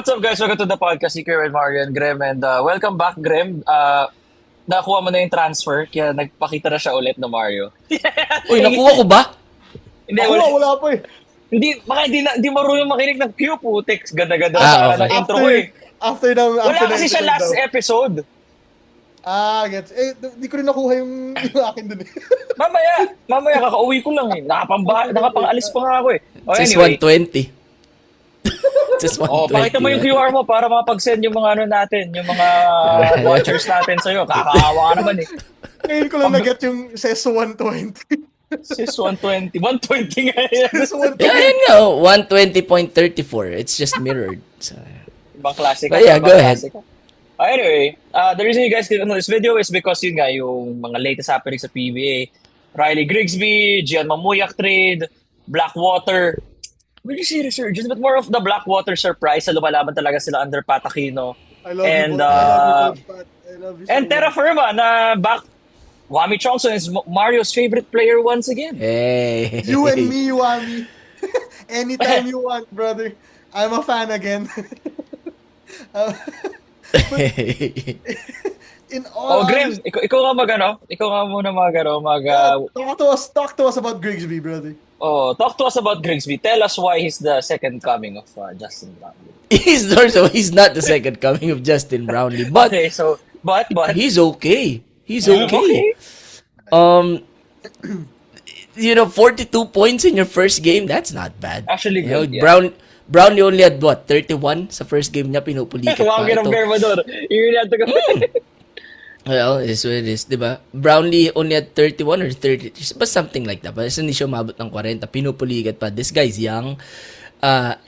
What's up, guys? Welcome to the podcast. Si Kerwin, Mario, and Grem. And welcome back, Grem. Nakuha mo na yung transfer, kaya nagpakita na siya ulit na Mario. Uy, nakuha ko ba? Hindi, Ako wala. wala pa eh. Hindi marunong makinig ng Q, putik. Ganda-ganda na Okay. ng intro ko eh. After Wala kasi siya episode last daw. episode. Gets. Di ko rin nakuha yung akin dun eh. Mamaya kakauwi ko lang eh. Nakapang-alis pa nga ako eh. Oh, It says anyway. 120. It says 120. Oh, pakita mo yung QR mo para mapag-send yung mga ano natin, yung mga watchers natin sa'yo. Kakaawa ka naman eh. Ngayon ko lang na-get yung says 120. Sis 120. 120 nga yan. Says 120. Yeah, yun nga. 120.34. It's just mirrored. So, Ibang klase ka. But yeah, ibang go ahead. klase ka. Anyway, the reason you guys click on this video is because yun nga, yung mga latest happenings sa PBA. Riley Grigsby, Gian Mamuyak trade, Blackwater. Will you see resurgence? But more of the Blackwater surprise sa lumalaban talaga sila under Patakino. I love And, you, I love you, Coach Pat. I love you so And Terra much. Firma na back. Wami Chongson is Mario's favorite player once again. hey. You and me, Wami. Anytime you want, brother. I'm a fan again. Uh, in all Oh, Graham, honesty, ikaw nga ikaw nga muna talk to us about Grigsby, brother. talk to us about Grigsby. Tell us why he's the second coming of Justin Brownlee. He's not the second coming of Justin Brownlee, but Okay, so, but, he's okay. He's Okay. okay. 42 points in your first game, that's not bad. Actually You know, good, yeah. Brownlee only had what, 31 sa first game niya, pinupulikat pa. Wagi ng Ito, Bermador. You really have to go. well, it is what it is, di ba? Brownlee only had 31 or 30, but something like that. But hindi siya umabot ng 40, pinupulikat pa. This guy's young.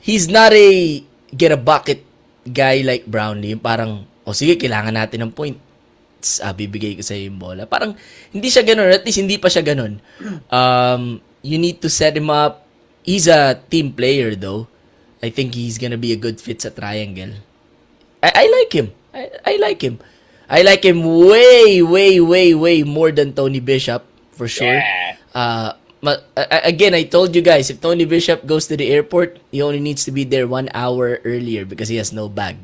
He's not a get a bucket guy like Brownlee. Yung parang, sige, kailangan natin ng point. Bibigay ko sa yung bola. Parang, hindi siya ganun. At least, hindi pa siya ganun. You need to set him up. He's a team player, though. I think he's gonna be a good fit sa triangle. I like him. I like him. I like him way more than Tony Bishop, for sure. Yeah. Again, I told you guys, if Tony Bishop goes to the airport, he only needs to be there 1 hour earlier because he has no bag.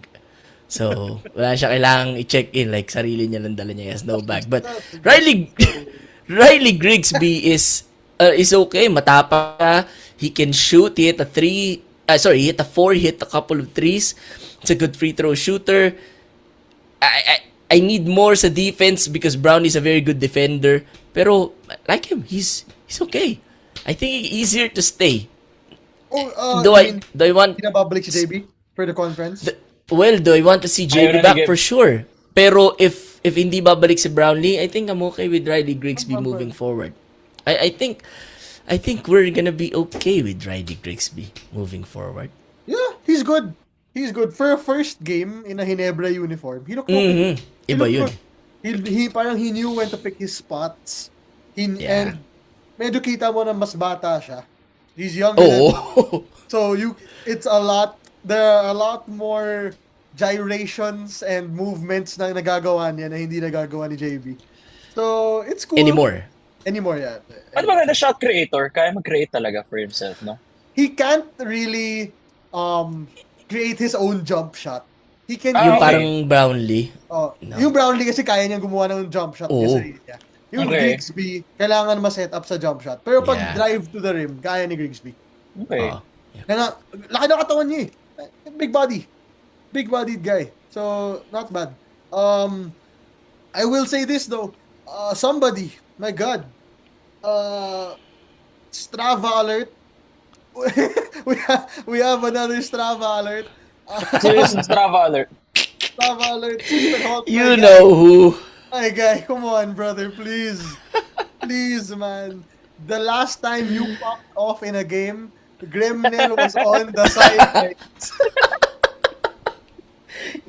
So, wala siya kailangang i-check in. Like, sarili niya lang dala niya. He has no bag. But, Riley Grigsby is okay. Matapa. He can shoot. He hit a 3. He hit a 4. He hit a couple of 3s. It's a good free throw shooter. I need more sa defense because Brownlee's a very good defender. Pero, like him, he's okay. I think easier to stay. Do I want... Pinababalik si JB for the conference? do I want to see JB Ayun, back? nagigib. For sure. Pero if hindi babalik si Brownlee, I think I'm okay with Riley Grigsby moving forward. I think we're gonna be okay with Riley Grigsby moving forward. Yeah, he's good. He's good. For a first game in a Hinebra uniform, he looked okay. He Iba looked yun. good. He parang he knew when to pick his spots. Yeah. And medyo kita mo na mas bata siya. He's younger than Oh. so it's a lot. There are a lot more gyrations and movements na nagagawa niya na hindi nagagawa ni JB. So it's cool. Anymore. Yeah. Ano ba the shot creator? Kaya mag-create talaga for himself, no? He can't really create his own jump shot. He can Yung okay. parang Brownlee. No. Yung Brownlee kasi kaya niyang gumawa ng jump shot Oo. niya sarili niya. Yung Okay. Grigsby, kailangan ma-set up sa jump shot. Pero pag Yeah. drive to the rim, kaya ni Grigsby. Okay. Laki ng katawan niya eh. Big body. Big-bodied guy. So, not bad. I will say this though. Somebody, my God. Strava alert. we have another Strava alert. Serious Strava alert. Strava alert. Stephen Holt, You my guy. know who. My guy, come on, brother, please. Please, man. The last time you popped off in a game, Gremlin was on the sidelines.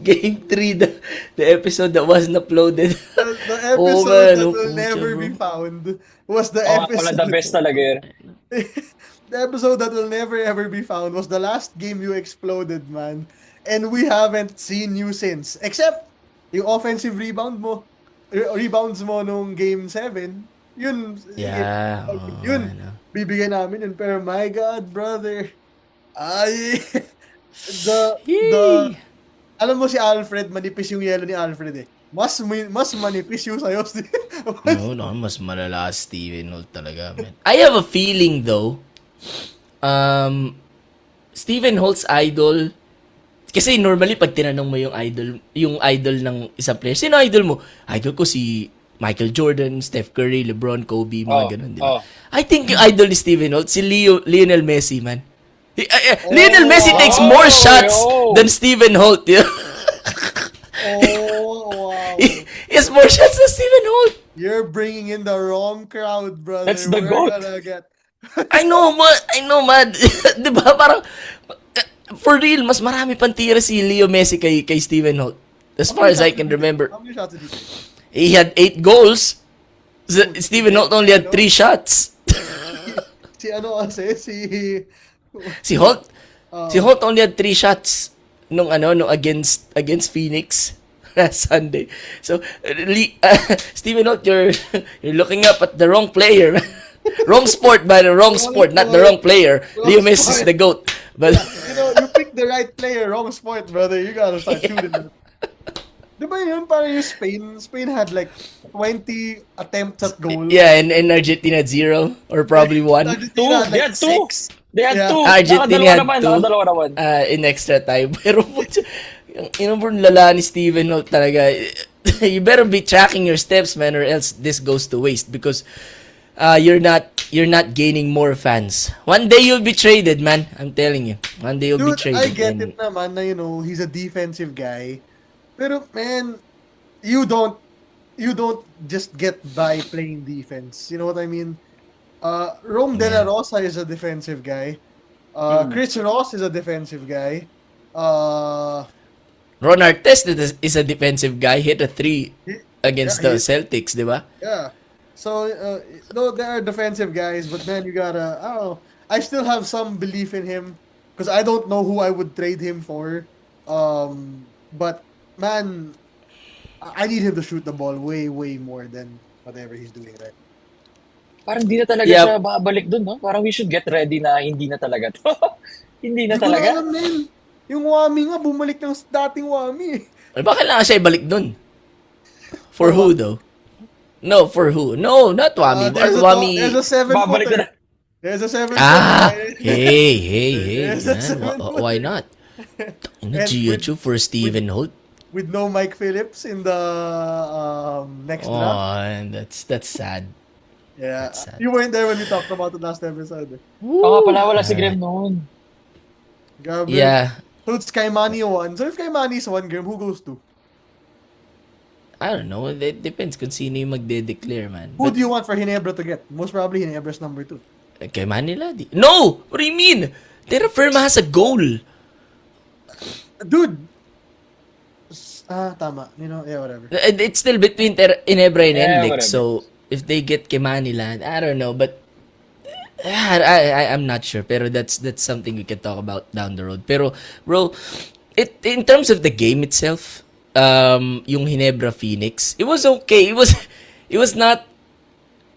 Game 3, the episode that wasn't uploaded. The episode man, that oh, will pucha, never bro. be found was the Oh, episode. pala the best talaga yun. The episode that will never ever be found was the last game you exploded, man. And we haven't seen you since. Except, yung offensive rebounds mo nung game 7, yun, Yeah. yun, I know. bibigyan namin yun. Pero my God, brother, ay, The alam mo si Alfred, manipis yung yelo ni Alfred eh. Mas manipis yung sa'yo. No, mas malala si Steven Holt talaga, man. I have a feeling though, Steven Holt's idol, kasi normally pag tinanong mo yung idol ng isang player, sino idol mo? Idol ko si Michael Jordan, Steph Curry, LeBron, Kobe, mga ganun, di ba? I think yung idol ni Steven Holt, si Lionel Messi, man. Lionel Messi takes more shots than Steven Holt. Yeah? Oh, wow. He has more shots than Steven Holt. You're bringing in the wrong crowd, brother. That's the We're GOAT. gonna get... I know, man. Di ba? Parang, for real, mas marami pang tira si Leo Messi kay Steven Holt. As far as I can remember. How many shots did he take? He had 8 goals. Steven Holt only had 3 shots. Si ano kasi, Si Holt only had 3 shots nung against Phoenix last Sunday. So Steven Holt, you're looking up at the wrong player. Wrong sport, by the wrong sport, not the wrong player. Leo Messi is the GOAT. But you picked the right player, wrong sport, brother. You gotta start shooting. Diba yun, parang yung Spain had like 20 attempts at goal. yeah, and Argentina had 0 or probably 1 Argentina had They had 2. 6. They had Yeah. 2. Argentina had 2. Nakadalawa naman. In extra time. Pero yung lala ni Steven Holt talaga. You better be tracking your steps, man, or else this goes to waste because you're not gaining more fans. One day you'll be traded, man. I'm telling you. One day you'll be Dude, traded. I get it naman na, he's a defensive guy. Pero, man, you don't just get by playing defense. You know what I mean? Rome De La Rosa is a defensive guy. Chris Ross is a defensive guy. Ron Artest is a defensive guy. Hit a 3 against the Celtics, di ba? Yeah. So, no, there are defensive guys, but man, you gotta, I don't know. I still have some belief in him because I don't know who I would trade him for. But, man, I need him to shoot the ball way, way more than whatever he's doing right. Parang hindi na talaga Yeah. siya babalik dun, no? Parang we should get ready na hindi na talaga to. Hindi na Hindi ko na talaga. alam, man. Yung Wami nga, bumalik ng dating Wami. Ay, bakit lang siya ibalik dun? For who, though? No, for who? No, not Wami. Wami. There's a Babalik na. 7-footer. There's a 7-footer. Hey, Yes, that's man. seven Why not? And Gio for Steven Holt. With no Mike Phillips in the next draft. Oh, and that's sad. Yeah. that's sad. You weren't there when we talked about it last episode. Oo nga pala, wala si Graham noon. Grabe. Yeah, So it's Kaimani 1. So if Kaimani is 1, Graham, who goes to? I don't know. It depends kung sino yung magde-declare, man. Who do you want for Hinebra to get? Most probably Hinebra's number 2. Kay Manila, No! What do you mean? Terra Firma has a goal. Dude! Tama. Yeah, whatever. And it's still between Inebra and Yeah, Enlix. whatever. So, if they get kay Manila, I don't know. But, I'm not sure. Pero that's something we can talk about down the road. Pero, bro, in terms of the game itself, yung Hinebra Phoenix, it was okay. It was not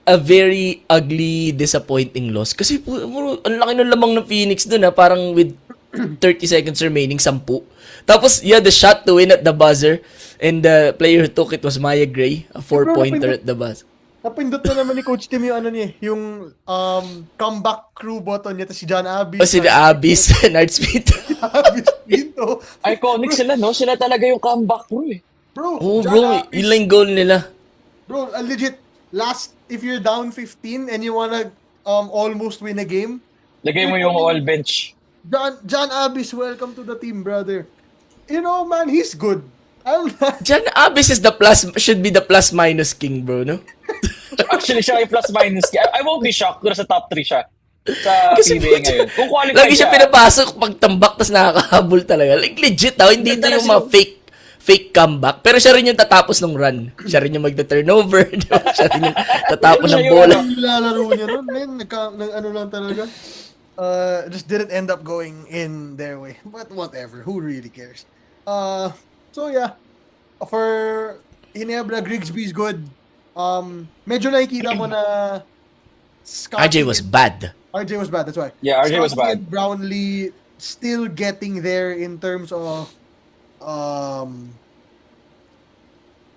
a very ugly, disappointing loss. Kasi, ang laki ng lamang ng Phoenix dun, parang with 30 seconds remaining, 10. Tapos, the shot to win at the buzzer. And the player who took it was Maya Gray, a 4-pointer at the buzzer. Napindot na naman ni Coach Tim yung comeback crew button niya, si John Abis. O si Abis, Nard Smith. Abis Pinto. Iconic sila, no? Sila talaga yung comeback crew, eh. Bro, Oh, John bro, Abis. yun lang yung goal nila. Bro, legit, if you're down 15 and you wanna almost win a game, Lagay mo yung all bench. John Abis, welcome to the team, brother. Man, he's good. I'm not... John Abis should be the plus-minus king, bro, no? Actually, siya yung plus-minus. I won't be shocked kung nasa top 3 siya sa Kasi PBA ngayon. Kung qualified lagi siya pinapasok pagtambak tas nakakahabol talaga. Like legit, hindi ito yung mga fake comeback. Pero siya rin yung tatapos ng run. Siya rin yung magta-turnover. Siya rin yung tatapos ng bola. Nilalaro niya nun, man. Ano lang talaga. Just didn't end up going in their way. But whatever, who really cares? So yeah, for Hinebra, Grigsby is good. Medyo nakikita mo na RJ was bad. RJ was bad, that's why. Yeah, RJ was Scotty bad. and Brownlee still getting there in terms of um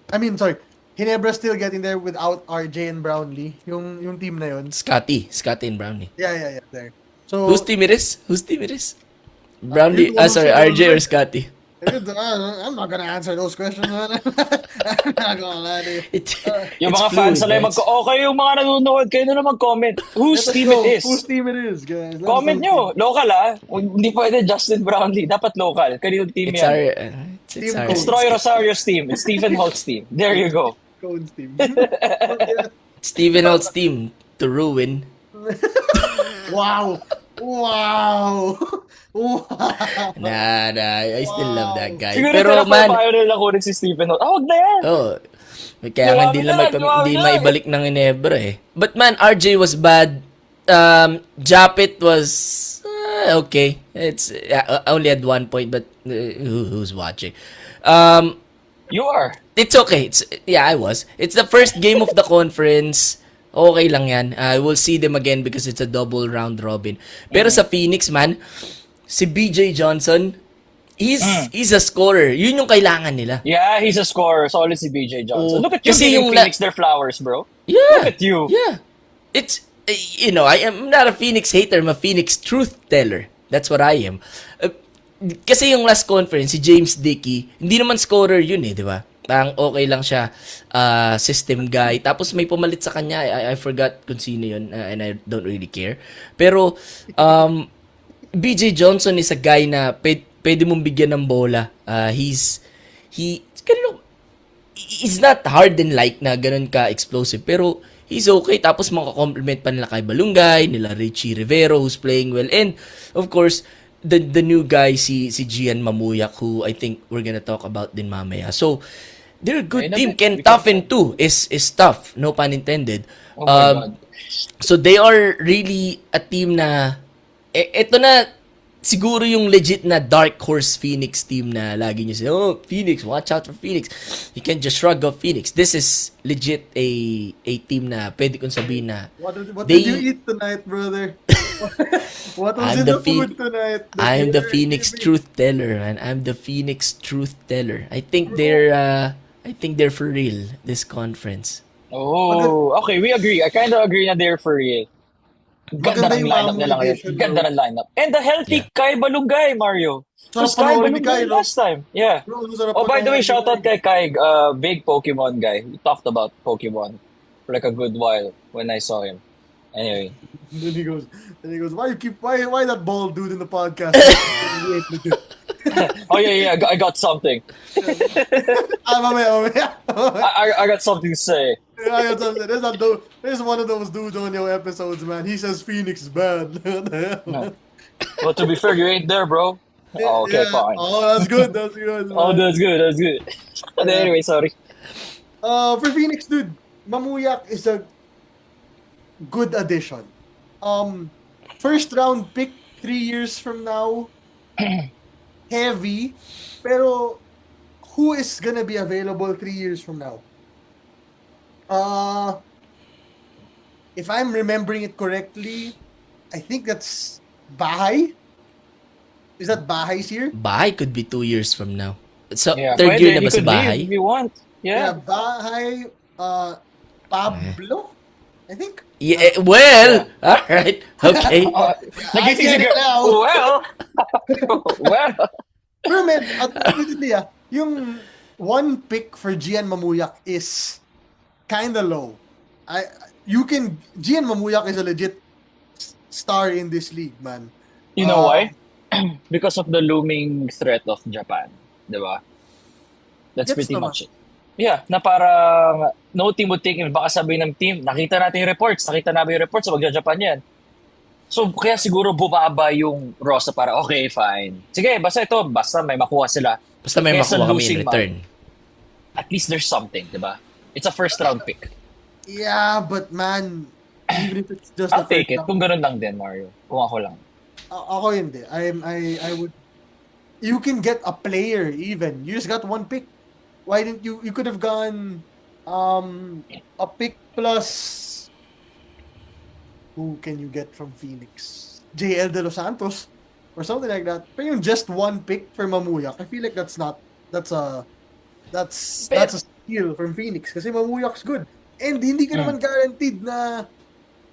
I mean, sorry. Ginebra still getting there without RJ and Brownlee. Yung team na yun. Scotty and Brownlee. Yeah, there. Whose So, team it is? Brownlee, you're the one who sorry, said RJ or already. Scotty? I'm not gonna answer those questions, man. I'm not gonna lie to you. Yung It's mga fans fluid, nila, man. okay yung mga nanonood, kayo na mag-comment. Whose Let us team know it is? whose team it is, guys. Let us Comment know. nyo. Local hindi pwede Justin Brownlee. Dapat local. Kaninong team It's yan? our, it's Team our, code. It's Troy Rosario's team. It's Stephen Holt's team. There you go. Cones team. Okay. Steven Holt's team to ruin. Wow. Wow. Wow. Nah, I still love that guy. Siguro Pero man, pinapapayo nila kunin si Stephen Holt. Wag na yan. oh, kaya nga hindi maibalik ng Ginebra eh. But man, RJ was bad. Japit was okay. It's only at 1 point, but who's watching? You are. It's okay. I was. It's the first game of the conference. Okay lang yan. We'll see them again because it's a double round robin. Pero sa Phoenix, man, si BJ Johnson, he's a scorer. Yun yung kailangan nila. Yeah, he's a scorer. Solid si BJ Johnson. Oh, Look at you kasi giving yung Phoenix their flowers, bro. Yeah. Look at you. Yeah. It's, I am not a Phoenix hater. I'm a Phoenix truth teller. That's what I am. Kasi yung last conference, si James Dickey, hindi naman scorer yun di ba? Ang okay lang siya, system guy. Tapos may pumalit sa kanya, I forgot kung sino yun, and I don't really care. Pero, BJ Johnson is a guy na pwede mong bigyan ng bola. He's not hard and light na ganun ka-explosive, pero he's okay. Tapos makakompliment pa nila kay Balungay, nila Richie Rivero, who's playing well. And, of course, the new guy, si Gian Mamuyak, who I think we're gonna talk about din mamaya. So, they're a good team. Ken Toughen too is tough, no pun intended. Oh my God. So they are really a team na eto na siguro yung legit na dark horse Phoenix team na lagi nyo say, oh, Phoenix, watch out for Phoenix. You can't just shrug off Phoenix. This is legit a team na pwede kong sabihin na What did you eat tonight, brother? What was in the food tonight? I'm the Phoenix truth teller, man. I'm the Phoenix truth teller. I think they're for real this conference. Oh, okay. We agree. I kind of agree na they're for real. Ganda Maganda ng yung lineup nila ngayon. addition, Ganda bro. ng lineup. And the healthy Kai Balungay, Mario. Sarap Was Kai panoorin ni Balungay Kai, no? last time. Yeah. Bro, sarap Oh, by the way, panoorin ni shoutout Kai. kay Kai, big Pokemon guy. We talked about Pokemon for like a good while when I saw him. Anyway. Then he goes, why that bald dude in the podcast? Oh, yeah. I got something. Mamaya. I got something to say. I got something. There's one of those dudes on your episodes, man. He says Phoenix is bad. What the hell? Well, to be fair, you ain't there, bro. Oh, okay, Yeah. fine. Oh, that's good. That's good. Oh, man. that's good. But anyway, sorry. For Phoenix, dude, Mamuyak is a good addition. First round pick 3 years from now. Heavy. Pero who is gonna be available 3 years from now? If I'm remembering it correctly, I think that's Bahay. Is that Bahay's here? Bahay could be 2 years from now. So, Yeah, third pwede, year na he ba si could leave Bahay? if you want. Yeah. Bahay, Pablo, I think. Yeah, well, alright, okay. Nagising I get si it girl. now. Well. Pero man, admittedly, yung one pick for Gian Mamuyak is kinda low. Gian Mamuyak is a legit star in this league, man. You know why? Because of the looming threat of Japan. Diba? That's Gets pretty naman. much it. Yeah, na parang no team would take it. Baka sabihin ng team, nakita namin yung reports, so magja-Japan yan. So, kaya siguro bumaba yung roster para, okay, fine. Sige, basta may makuha sila. Basta may Kesa makuha kami in losing return. At least there's something, diba? It's a first round pick. Yeah, but man, even if it's just I'll a take first it. round- Kung ganun lang din, Mario. Kung ako lang. Ako hindi. I would. You can get a player even. You just got one pick. Why didn't you? You could have gone, a pick plus. Who can you get from Phoenix? JL De Los Santos. or something like that. Pero yung just one pick for Mamuyak, I feel like that's a steal from Phoenix kasi Mamuyak's good. And hindi ka naman guaranteed na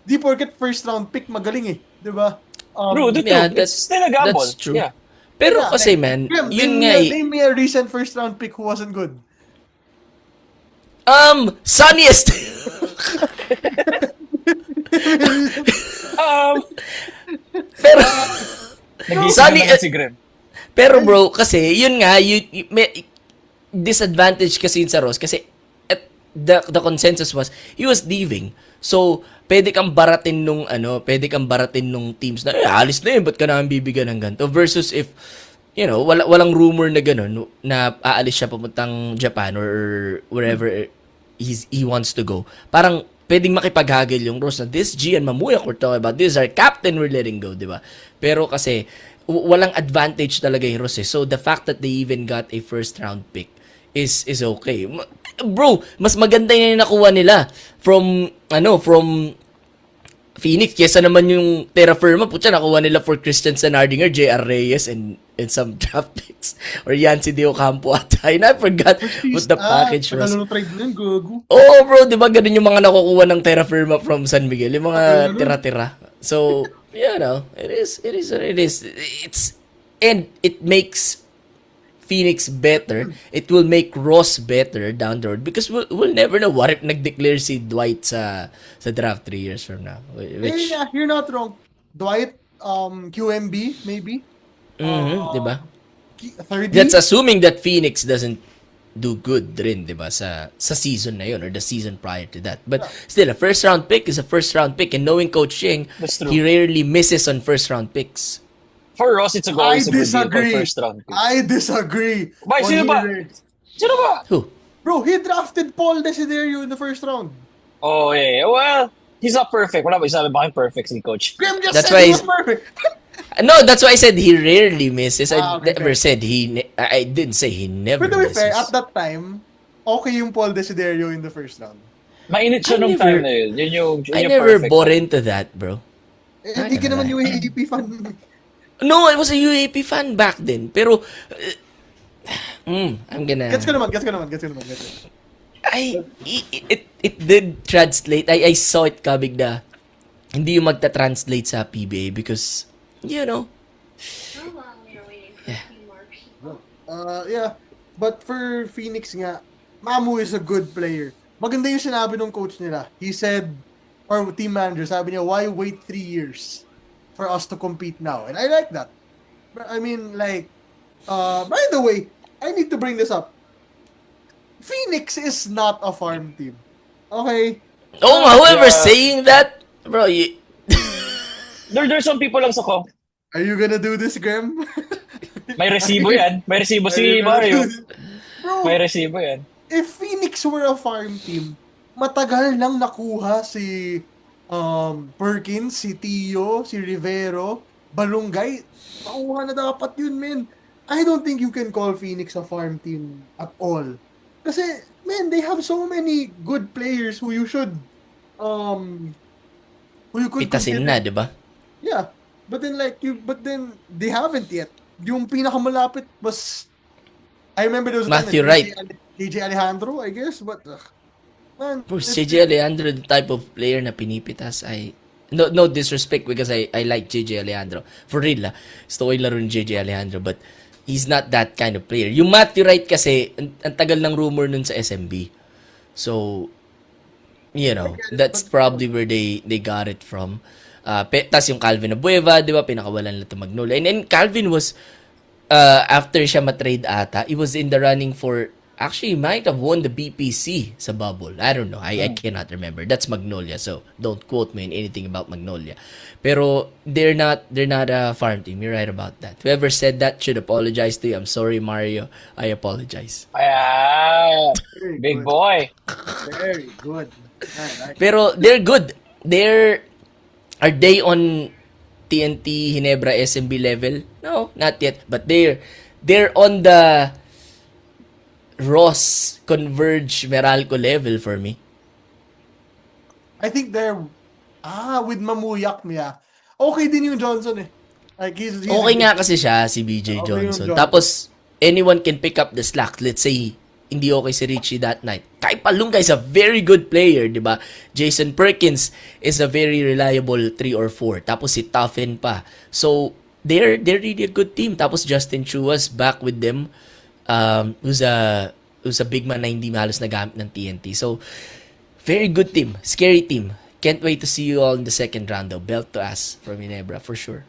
di porket first round pick magaling eh, 'di ba? True, Yeah, it's still a gamble. that's true. Yeah. Pero Yeah, kasi like, man, Graham, yun name nga me, eh. name me a recent first round pick who wasn't good. Sunniest. Um, Pero nag-iisip Sunny, naman si Grim. pero bro, kasi yun nga, may disadvantage kasi yun sa Ross kasi at the consensus was he was leaving. So, pwede kang baratin nung teams na alis na yun, ba't ka naman bibigyan ng ganito versus if walang rumor na gano'n na aalis siya papuntang Japan or wherever he wants to go. Parang pwedeng makipaghagil yung Ross na this Gian Mamuyak we're talking about. This is our captain we're letting go, di ba? Pero kasi walang advantage talaga yung Ross eh. So the fact that they even got a first round pick is okay. Bro, mas maganda yung nakuha nila from Phoenix kesa naman yung Terra Firma. Putya, nakuha nila for Christian Sanardinger, JR Reyes, and some draft picks. Or Yancy De Ocampo at I forgot what the package was. Tagal trade na yun, gago. Oh, bro, di ba ganun yung mga nakukuha ng Terra Firma from San Miguel? Yung mga tira-tira. So, it is what it is. And it makes Phoenix better. It will make Ross better down the road because we'll never know what if nag-declare si Dwight sa draft 3 years from now. Which, Yeah, you're not wrong. Dwight, QMB, maybe. di ba? 30? That's assuming that Phoenix doesn't do good rin, di ba, sa season na yun or the season prior to that. But still, a first round pick is a first round pick, and knowing Coach Ching, That's true. he rarely misses on first round picks. For Ross, it's I always a good deal for disagree. first round pick. I disagree. Why, On sino ba? here. Sino ba? Who? Bro, he drafted Paul Desiderio in the first round. Oh, yeah. Well, he's not perfect. Wala ba isabi ba perfect si Coach? Graham just That's said why he was he's- perfect. No, that's why I said he rarely misses. I Okay, never fair. said I didn't say he never But to be misses. fair, at that time, okay yung Paul Desiderio in the first round. Mainit siya I nung never- time na yun. Yun I yung never perfect. bought into that, bro. Hindi ka naman gonna UAP fan. No, I was a UAP fan back then. Pero, I'm gonna... Gets ko naman. It did translate. I saw it coming na hindi yung magta-translate sa PBA because, How long we are waiting for Team Marks? Yeah. But for Phoenix nga, Mamu is a good player. Maganda yung sinabi ng coach nila. He said, or team manager, sabi niya, why wait 3 years for us to compete now? And I like that. But I mean, like, by the way, I need to bring this up. Phoenix is not a farm team. Okay? whoever Yeah. saying that, bro, There's some people lang sa ko. Are you gonna do this, Graham? May resibo yan. May resibo Are you si gonna Mario. do this? Bro, May resibo yan. if Phoenix were a farm team, matagal nang nakuha si Perkins, si Tio, si Rivero, Balungay. Nakuha na dapat yun, men. I don't think you can call Phoenix a farm team at all. Kasi, man, they have so many good players who you should who you could pitasin consider. na, di ba? Yeah. But then they haven't yet. Yung pinakamalapit was I remember there was a time Matthew that Wright. DJ Alejandro, I guess, but man, Bro, JJ Alejandro, the type of player na pinipitas ay... No disrespect because I like JJ Alejandro. For real, gusto ko yung laro ni JJ Alejandro, but he's not that kind of player. Yung Matthew Wright kasi, ang tagal ng rumor nun sa SMB. So, that's probably where they got it from. Tas yung Calvin Abueva, di ba, pinakawalan nila ito Magnolia. And then Calvin was, after siya matrade ata, he was in the running for, actually, he might have won the BPC sa bubble. I don't know. I cannot remember. That's Magnolia, so don't quote me in anything about Magnolia. Pero they're not a farm team. You're right about that. Whoever said that should apologize to you. I'm sorry, Mario. I apologize. Ayan. Very Big good. boy. Very good. I like it. Pero they're good. Are they on TNT Hinebra SMB level? No, not yet. But they're on the Ross Converge Meralco level for me. I think they're with Mamuyak niya. Okay din yung Johnson eh. Like, he's Okay nga kasi siya, si BJ Okay yung Johnson. Johnson. Tapos, anyone can pick up the slack. Let's say, hindi okay si Richie that night. Kai Palunga is a very good player, di ba? Jason Perkins is a very reliable 3 or 4. Tapos si Tuffin pa. So, they're really a good team. Tapos Justin Chua's back with them. Who's a big man na hindi halos nagamit ng TNT. So, very good team. Scary team. Can't wait to see you all in the second round though. Belt to ass from Ginebra for sure.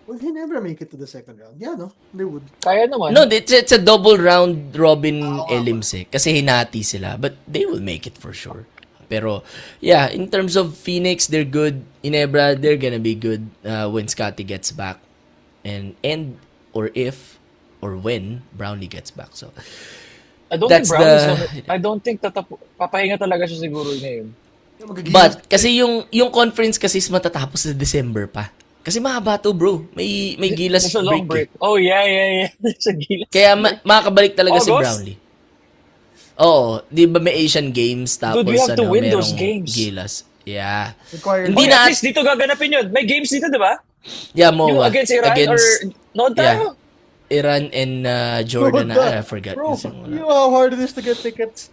Will he never make it to the second round? Yeah, no? They would. Kaya naman. No, it's a double round robin elims eh. Kasi hinati sila. But they will make it for sure. Pero, yeah, in terms of Phoenix, they're good. Ginebra, they're gonna be good when Scotty gets back. And or if, or when Brownlee gets back. So, I don't That's think Brown is the- I don't think papahinga talaga siya siguro ngayon. but, kasi yung conference kasi is matatapos sa December pa. Kasi mahaba to, bro. May gilas There's a long break. break. Oh, yeah. There's a gila. Kaya makakabalik talaga si August? Brownlee. Oo, di ba may Asian Games tapos Dude, we have to win merong those games. gilas. Yeah. Required. Hindi Okay, na at least dito gaganapin yun. May games dito, di ba? yeah, Yung MOA. against Iran or noon tayo. Iran and Jordan. Bro, I forgot. Bro, Yung you know how hard it is to get tickets?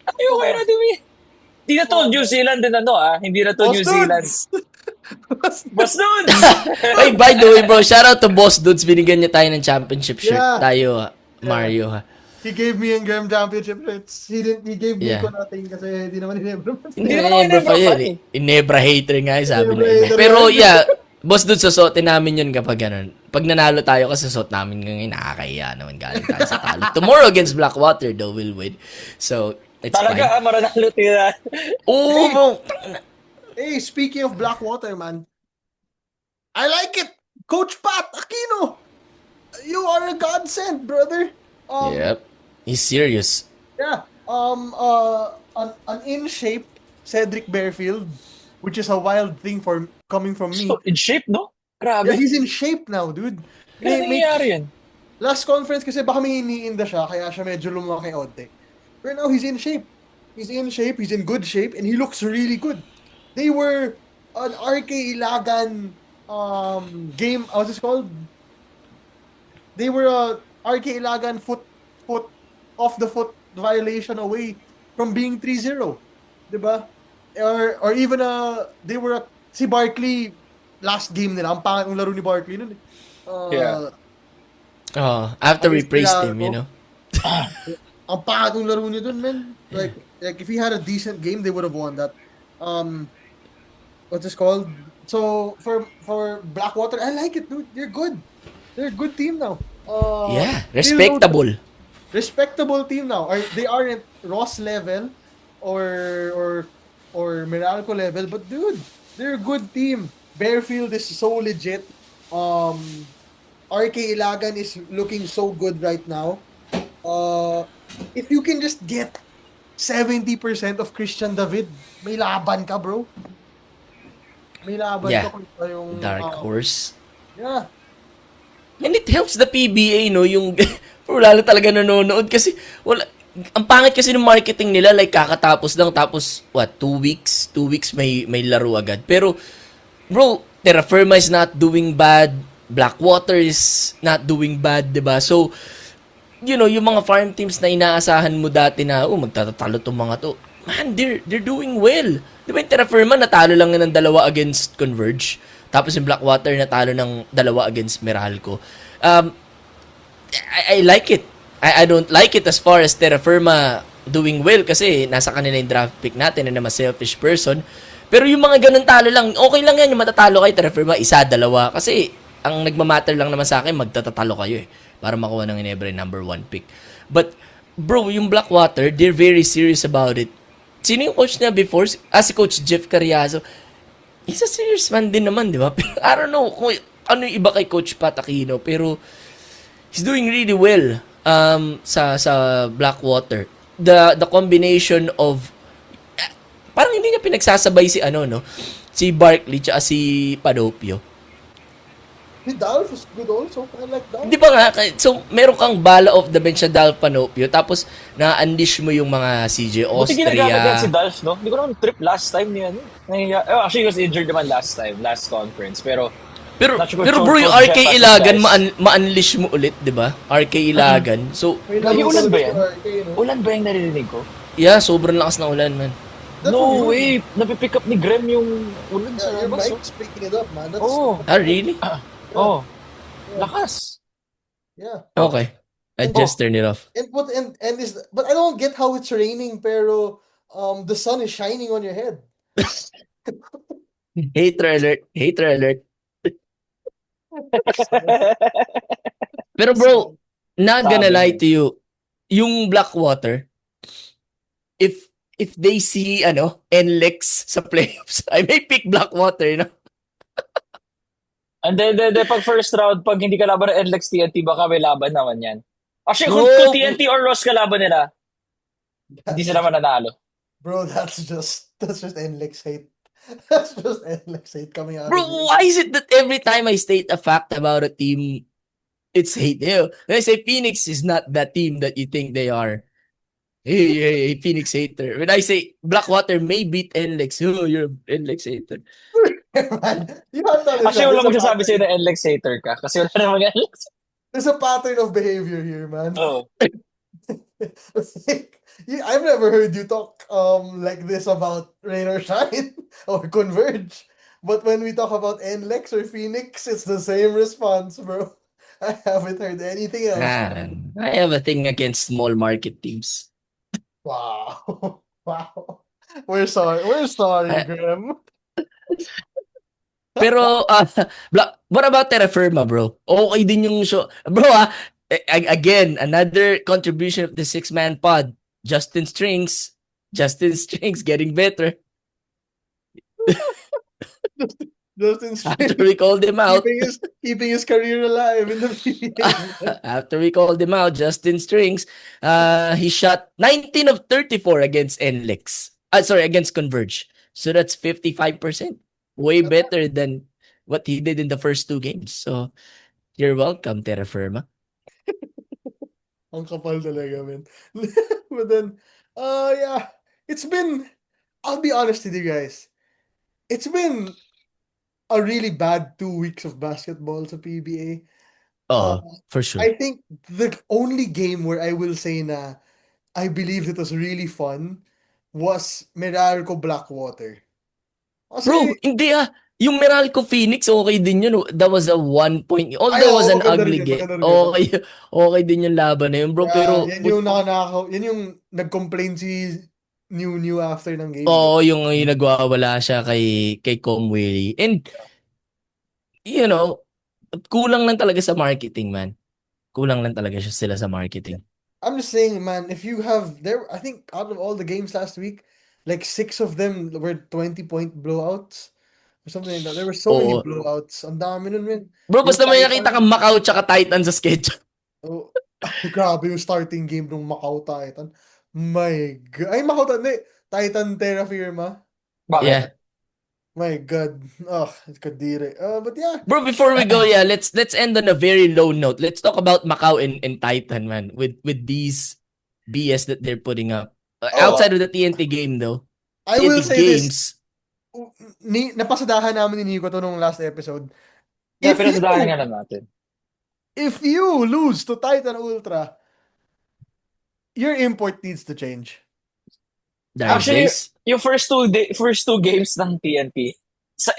Ayaw kaya natin Hindi na to New Zealand din Hindi na to New Zealand. Boss Dudes! Hey, by the way, bro, shout out to Boss Dudes. Binigyan niya tayo ng championship shirt. Yeah. Tayo, Mario, ha. He gave me and Graham championship shirts. He gave Yeah. Nico nothing kasi hindi naman Ginebra. Hindi naman ako Inebra pa Inebra yun. fan, eh. Inebra hater nga, sabi Inebra na iba. hater Pero yan. yeah, Boss Dudes, susuotin namin yun kapag ganun. Pag nanalo tayo kasi suot namin ngayon, nakakahiya naman galing tayo sa talo. Tomorrow against Blackwater, though, we'll win. So, it's fine. Talaga, maranalo tira. Oo, bro. Hey, speaking of Blackwater, man. I like it. Coach Pat Aquino. You are a godsend, brother. Yep. He's serious. Yeah. An in shape Cedric Bearfield, which is a wild thing coming from me. So, in shape, no? Grabe. Yeah, he's in shape now, dude. Kaya nangyayari yan. Last conference kasi baka may iniinda siya, kaya siya medyo lumaki onte. But now he's in shape. He's in shape, he's in good shape, and he looks really good. They were an RK Ilagan game, what's this called? They were a RK Ilagan foot off the foot violation away from being 3-0. Diba? Or even they were si Barkley last game nila. Ang pangit ng laro ni Barkley nun eh. Yeah. Oh, after we Ayos praised nila, him, you know. Ang pangit ng laro niya dun, man. Like if he had a decent game, they would have won that. What's this called? So for Blackwater, I like it, dude. They're good. They're a good team now. Yeah, respectable. Respectable team now. They aren't Ross level or Meralco level, but dude, they're a good team. Bearfield is so legit. RK Ilagan is looking so good right now. If you can just get 70% of Christian David, may laban ka, bro. May laban Yeah. ka kung ito yung Dark horse. Yeah. And it helps the PBA, no, yung bro, lalo talaga nanonood kasi wala, ang pangit kasi ng marketing nila, like kakatapos lang, tapos what, 2 weeks may laro agad. Pero bro, Terra Firma is not doing bad, Blackwater is not doing bad, 'di ba? So you know, yung mga farm teams na inaasahan mo dati na magtatatalo tong mga to, man, they're doing well. 'Di ba yung Terra Firma natalo lang ng 2 against Converge, tapos yung Blackwater natalo ng 2 against Meralco. I like it. I don't like it as far as Terra Firma doing well kasi nasa kanila yung draft pick natin and I'm a selfish person. Pero yung mga ganun talo lang, okay lang yan yung matatalo kay Terra Firma, 1, 2. Kasi ang nagmamatter lang naman sa akin, magtatatalo kayo para makuha ng Ginebra number 1 pick. But, bro, yung Blackwater, they're very serious about it. Sino yung coach niya before? Si Coach Jeff Carriazo. He's a serious man din naman, di ba? I don't know kung ano yung iba kay Coach Pat Aquino, pero he's doing really well sa Blackwater. The combination of parang hindi niya pinagsasabay si Barkley tsaka si Panopio. Si Dolph was good also. I like Dolph. Di ba nga? So, meron kang bala of the bench na Dolph Panopio, tapos na-unleash mo yung mga CJ Buti ginagamit yan Austria. si Dolph, no? Hindi ko naman trip last time niya. Actually, he was injured naman last conference. Pero, Pero, Not sure pero kung bro, yung Jeff RK has his Ilagan, guys. ma-unleash mo ulit, di ba? RK Ilagan. So, May Lagi laro ulan talaga ba si yan? RK, no? Ulan ba yung naririnig ko? yeah, sobrang lakas na ulan, man. That's from No you. way! Napipick up ni Grem yung ulan Yeah, sa your labas, oh. mic's picking it up, man. That's Oh, Ah, really? oh. Yeah. Lakas. yeah. Okay. I And just turned it off. but I don't get how it's raining, pero the sun is shining on your head. Hater alert. Hater alert. Pero bro, not gonna Sabi lie mo. to you, yung Blackwater, if they see NLEX sa playoffs, I may pick Blackwater, no? And then pag first round, pag hindi ka laban ng NLEX TNT, baka may laban naman yan. Actually, Bro, kung TNT or Lost ka laban nila, hindi That's sila mananalo. Bro, that's just NLEX hate. That's just NLEX hate coming out bro, of you. why is it that every time I state a fact about a team, it's hate? When I say Phoenix is not that team that you think they are. Hey, Phoenix hater. When I say Blackwater may beat NLEX, oh, you're an NLEX hater. Man, you have to Actually, understand. wala magsasabi sa'yo na NLEX hater ka. Kasi wala namang NLEX. There's a pattern of behavior here, man. Oh. I've never heard you talk like this about Rain or Shine or Converge. But when we talk about NLEX or Phoenix, it's the same response, bro. I haven't heard anything else. I have a thing against small market teams. Wow. Wow. We're sorry. We're sorry, Graham. Pero, what about Terra Firma, bro? Okay din yung show. Bro, again, another contribution of the six-man pod. Justin Strings getting better. Justin After Strings we called him out. keeping his career alive in the PBA. After we called him out, Justin Strings, he shot 19 of 34 against NLEX. Against Converge. So that's 55%. Way better than what he did in the first two games. So, you're welcome, Terra Firma. Ang kapal talaga, man. But then, yeah, I'll be honest with you guys. It's been a really bad 2 weeks of basketball sa PBA. Oh, for sure. I think the only game where I will say na I believe it was really fun was Meralco Blackwater. Kasi, Bro, hindi yung Meralco Phoenix, okay din yun. That was a 1 point. Although it was an maganda ugly rin yun, game. maganda rin yun. Okay din yung laban na yun, bro. Yeah, Pero, yan yung nakanakaw. Yan yung nag-complain si New after ng game. oo, yung nagwawala siya kay Comwilly. And, kulang lang talaga sa marketing, man. Kulang lang talaga sila sa marketing. I'm just saying, man, if you have I think out of all the games last week, like 6 of them were 20-point blowouts or something like that. There were so many Oo. blowouts. Ang dami nun, man. Bro, basta Yung may Titan- nakita kang Macau tsaka Titan sa schedule. Oh, grabe yung starting game ng Macau Titan. My God. Ay, Macau Titan Terra Firma. Bakit? Yeah. My God. Oh, kadire. But yeah. Bro, before we go, let's end on a very low note. Let's talk about Macau and Titan, man. With these BS that they're putting up. Outside of the TNT game, though. I will TNT say games. Napasadahan namin ni Nico to nung last episode. Yeah, pinasadahan nga lang natin. If you lose to Titan Ultra, your import needs to change. Actually, Days. yung first two games ng TNT,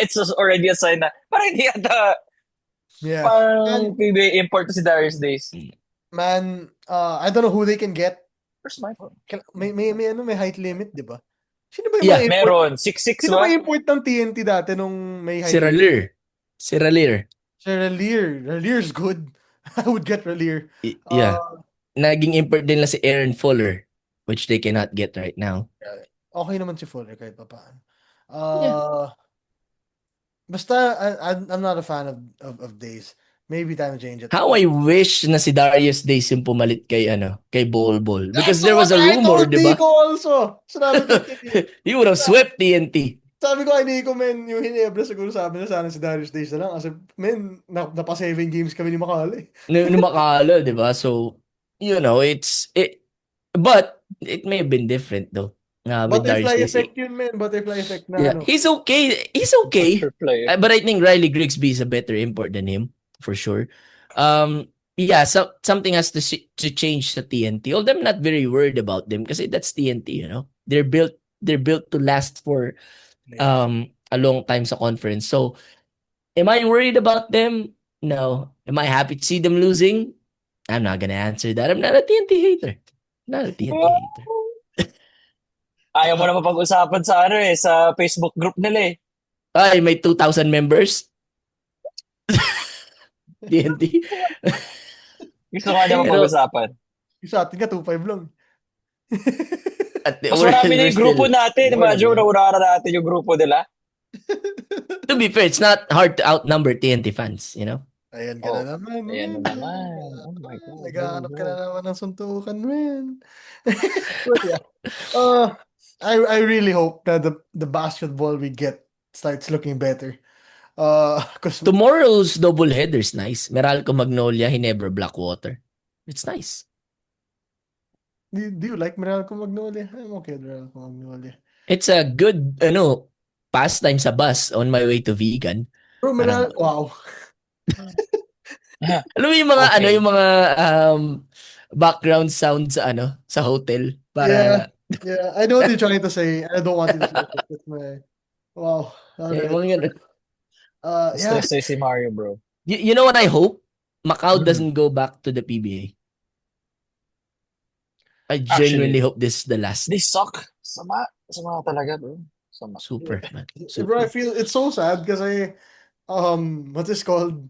it's already a sign na parang hindi yata Yeah. parang PBA import to si Darius Days. Man, I don't know who they can get. Where's my phone? May height limit, di ba? Sino ba yung Yeah, mga import? Meron. 6'6" Sino ba? ba import ng TNT dati nung may height Si limit? Ralier. Ralier. Ralier's good. I would get Ralier. Yeah. Naging import din lang si Aaron Fuller, which they cannot get right now. Okay naman si Fuller kahit pa paano. Basta, I'm not a fan of Days. Maybe time to change it. How I wish na si Darius Days yung pumalit kay Bol Bol. Because That's there was a what I rumor, told di ba? Nico also. Sinabi ko, He would have swept TNT. sabi ko kay Nico, men, yung Hinebra siguro sabi na sana si Darius Days na lang. Kasi, men, napa 7 games kami ni Makali. Nung makala, di ba? So, but it may have been different though. with Darius Butterfly Casey. effect yun, man. Butterfly effect na Yeah, ano. he's okay. He's okay. Butterfly. But I think Riley Grigsby is a better import than him for sure. Yeah, so something has to change sa TNT. Although I'm not very worried about them because that's TNT, you know. They're built to last for a long time sa conference. So, am I worried about them? No. Am I happy to see them losing? I'm not gonna answer that. I'm not a TNT hater. Not a TNT hater. Ayaw mo naman pag-usapan sa sa Facebook group nila eh. Ay, may 2,000 members. TNT. Gusto ka niya You know, mapag-usapan. Yung sa atin ka, 2-5 lang. at Mas marami na yung grupo natin. more than Imagine, that. naunara natin yung grupo nila. To be fair, it's not hard to outnumber TNT fans, you know? Ayan ka na Oh, naman. ayan man. na naman. Oh my God. Naghahanap ka bro. na naman ng suntukan, man. But yeah. I really hope that the basketball we get starts looking better. Because Tomorrow's doubleheader is nice. Meralco Magnolia, Ginebra Blackwater. It's nice. do you like Meralco Magnolia? I'm okay with Meralco Magnolia. It's a good, pastime sa bus on my way to vegan. Bro, Parang- wow. Alam mo yung mga, Okay. yung mga background sounds sa, sa hotel. Para, Yeah, I know what you're trying to say. I don't want you to say it. It's my... Wow. eh, Alright. mga ganun. Yeah. Stress na si Mario, bro. You know what I hope? Macau Mhm. doesn't go back to the PBA. I genuinely hope this is the last. They suck. Sama talaga, bro. Sama. Super, man. Bro, I Super. feel it's so sad kasi what's this called?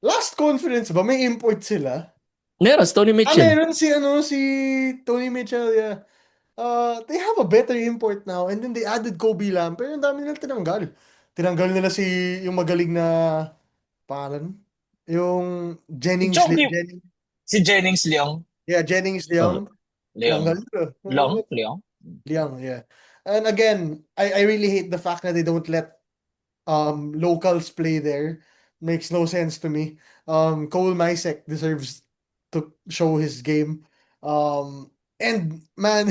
Last conference ba may import sila? Meron, Tony Mitchell. Meron si Tony Mitchell, yeah. They have a better import now and then they added Kobe Lam pero ang dami nila tinanggal. Tinanggal nila yung magaling na pangalan. Yung Jennings Joke, Jennings. Si Jennings Leong. Yeah, Jennings Leong. Tinanggal nila. Leong? Leong, yeah. And again, I really hate the fact that they don't let locals play there. Makes no sense to me. Cole Mysek deserves to show his game. And man,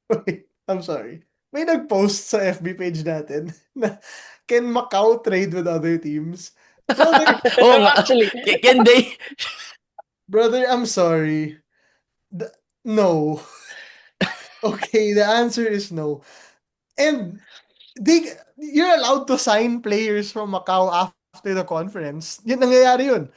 wait, I'm sorry. May nag-post sa FB page natin na can Macau trade with other teams? Brother, Oo nga. Actually, Can they? brother, I'm sorry. No. Okay, the answer is no. And you're allowed to sign players from Macau after the conference. Yun nangyayari yun.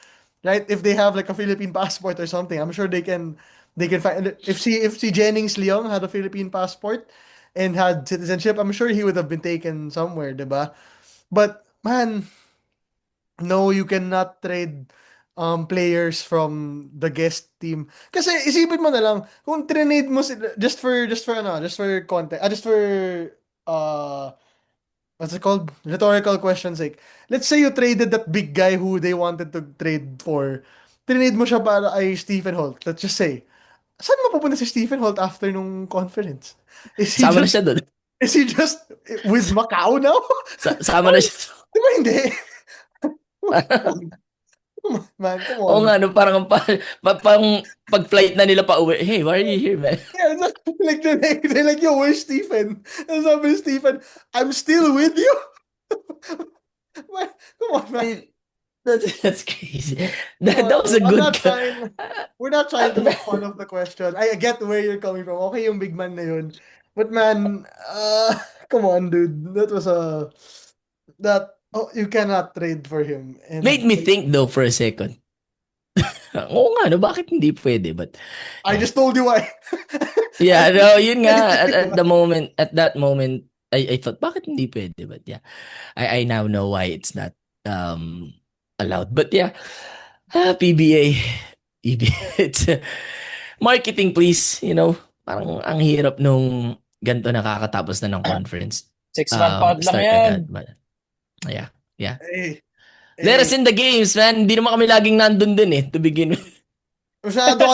Right? If they have like a Philippine passport or something, I'm sure they can find if si Jennings Leong had a Philippine passport and had citizenship, I'm sure he would have been taken somewhere, diba? But man, no, you cannot trade players from the guest team. Kasi isipin mo na lang kung trade mo sila just for content, just for what's it called? Rhetorical question's sake. Let's say you traded that big guy who they wanted to trade for. Trade mo siya para ay Stephen Holt. Let's just say. Saan mapupunta si Stephen Holt after nung conference? Sama na siya doon. Is he just with Macau now? Sama na siya. Di ba hindi? Man, come on. Oo nga, no, parang pag-flight na nila pa uwi. Hey, why are you here, man? Yeah, like they're like, yo, where's Stephen? And sabi ni Stephen, I'm still with you. Man, come on, man. That's crazy. That was a good. We're not trying to make fun of the question. I get where you're coming from. Okay, yung big man na yun. But man, come on, dude. You cannot trade for him. And Made me think though for a second. Oo nga, no, bakit hindi pwede? But I just told you why. yeah, no, yun nga. At that moment, I thought, bakit hindi pwede? But yeah, I now know why it's not allowed. But yeah, PBA, it's marketing, please. You know, parang ang hirap nung ganito nakakatapos na ng conference. 6-month pod lang Start yan. agad. Yeah. Hey, Let us in the games, man. Hindi naman kami laging nandun din to begin with. Masyado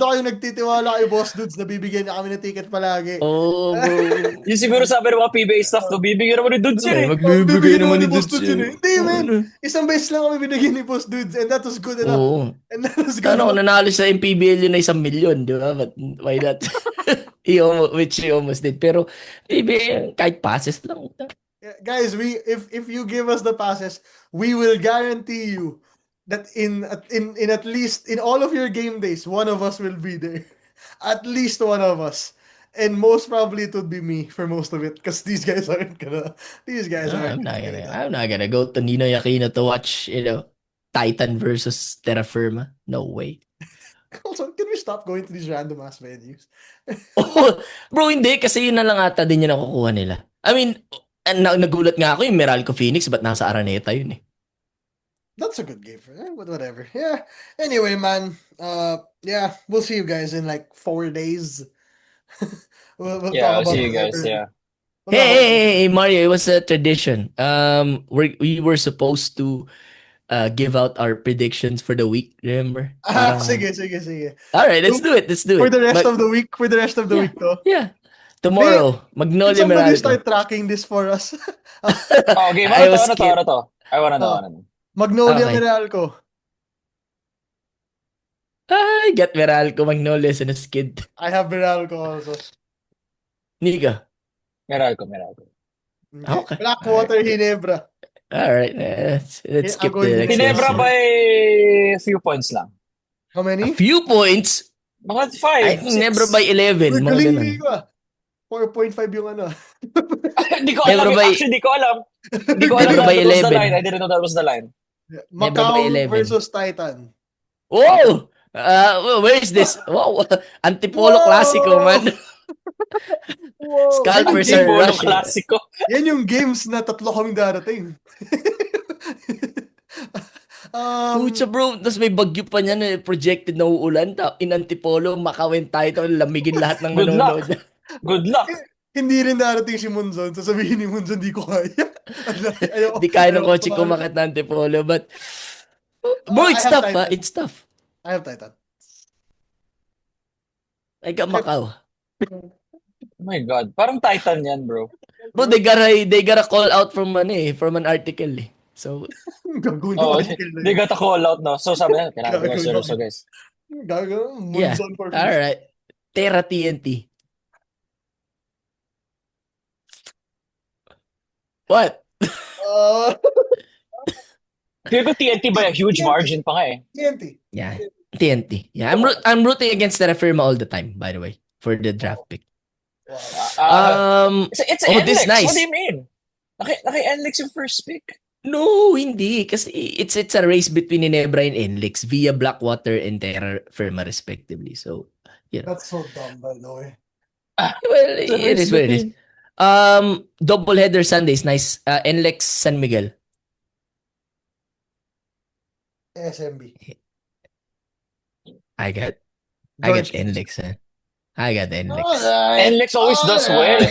kayo nagtitiwala kay Boss Dudes na bibigyan niya kami ng ticket palagi. Oh, bro. Yung siguro sabi ng mga PBA staff, to bibigyan naman ni Dudes yun eh. Magbibigay naman ni Dudes yun. Hindi, man. Isang beses lang kami binigyan ni Boss Dudes and that was good enough. Oo. And that was good Ano, enough. nanalo sa MPBL yun na 1 million, di ba? But why not? Which he almost did. Pero, maybe, kahit passes lang. Yeah, guys, if you give us the passes, we will guarantee you that in at least in all of your game days, one of us will be there. At least one of us. And most probably it would be me for most of it because these guys No, aren't gonna play that. I'm not gonna go to Ninoy Aquino to watch, Titan versus Terra Firma. No way. Also, can we stop going to these random ass venues? Oh, bro, hindi. Kasi yun na lang ata din yung nakukuha nila. I mean, nagulat nga ako yung Meralco Phoenix, ba't nasa Araneta yun eh? That's a good game for them, but whatever. Yeah. Anyway, man. Yeah, we'll see you guys in like 4 days. We'll Yeah, talk I'll about see you guys. whatever. Yeah. We'll talk about- Hey, Mario, it was a tradition. We were supposed to give out our predictions for the week, remember? Parang- sige. Alright, let's do it. For the rest But- of the week, yeah, though. Yeah. Tomorrow, Can Magnolia somebody Meralco. start tracking this for us? Oh, game. I Ano was to? I wanna know. Magnolia Okay. Meralco. I got Meralco, Magnolia, and a skid. I have Meralco also. Nika. Meralco. Okay. Blackwater, Ginebra. Alright, let's skip Ako yung the next Ginebra question. by a few points lang. How many? A few points. Mga I 5, think Nebra by 11. We're Mga galing ganun. ko ah. 4.5 yung ano. Hindi ko alam. Nebra by- Actually, hindi ko alam. Hindi ko alam Nebra that by was the 11. line. I didn't know that was the line. Nebra by Macau 11. versus Titan. Whoa! Where is this? Wow! Antipolo Whoa! Classico, man. Wow. Scalpers Yan are Antipolo rushing. Classico. Yan yung games na tatlo kaming darating. Pucha bro, tapos may bagyo pa niyan projected na uulan. In Antipolo, Macauan title, lamigin lahat ng Good luck. manonood. Good luck. Hindi rin darating si Munzon. Sasabihin ni Munzon, di ko kaya. Ayoko- Di kaya ng ayoko kotse pa- kumakit na Antipolo, but bro, it's I have tough, Titan. It's tough. I have Titan. I got Macau. Oh my God. Parang Titan yan, bro. Bro, they gotta call out from an article eh. So, Gagawin Oh, mo article na they yun. got a call out, no? So sabi niya, kailangan ko Gagawin seryoso, mo. guys. Gagawin. yeah. Munzon for me. Alright. Terra TNT. What? Feel ko TNT by a huge margin pa nga eh. TNT. Yeah. TNT. Yeah, I'm rooting against Terra Firma all the time, by the way, for the draft pick. Wow. It's Oh, NLEX. this is nice. What do you mean? Naki-NLEX yung first pick. No, hindi. Kasi it's a race between Ginebra and NLEX via Blackwater and Terra Firma respectively. So, That's so dumb, by the way. well, it is what it is. Doubleheader Sundays, nice. NLEX San Miguel. SMB. I got George. NLEX. I got NLEX. Alright. NLEX always does well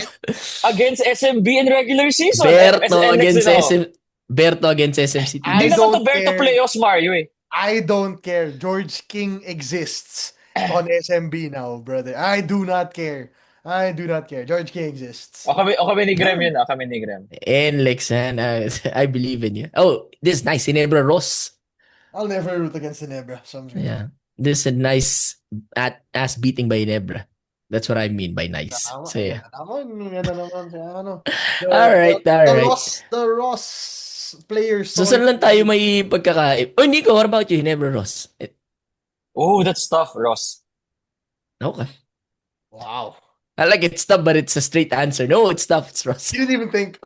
against SMB in regular season. Berto NLEX against din ako. Berto against SMCT. I Hindi naman don't to Berto care. playoffs, Mario eh. I don't care. George King exists on SMB now, brother. I do not care. George King exists. O kami ni Graham yun, kami ni Graham. NLEX, man. I believe in you. Oh, this is nice. Ginebra Ross. I'll never root against Ginebra. So I'm sure. Yeah. This is a nice ass beating by Ginebra. That's what I mean by nice. Tama, So yeah. Yan na naman siya, ano. Alright. The Ross players. So saan lang tayo may pagkakaib? Oh, Nico, what about you? Ginebra Ross. Oh, that's tough, Ross. Okay. Wow. I like it's tough, but it's a straight answer. No, it's tough. It's Ross. Didn't even think.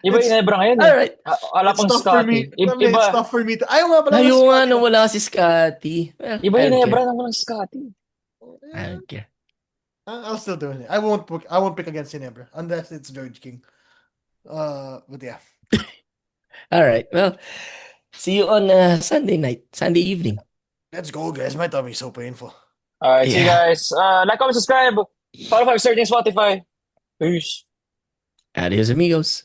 Iba yung Nebra ngayon eh. Alright. Wala It's pang tough for me. Scotty. It's Iba, tough for me to. Ayaw nga pala. Ayaw ng nga Scotty. nung wala si Scotty. Well, iba I yung don't Nebra care. nang walang Scotty. I don't care. I'll still do it. I won't pick against Ginebra unless it's George King. But yeah. Alright. Well, see you on Sunday evening. Let's go, guys. My tummy's so painful. Alright, see you Yeah. guys. Like, comment, subscribe. Follow 5 starting Spotify. Peace. Adios, amigos.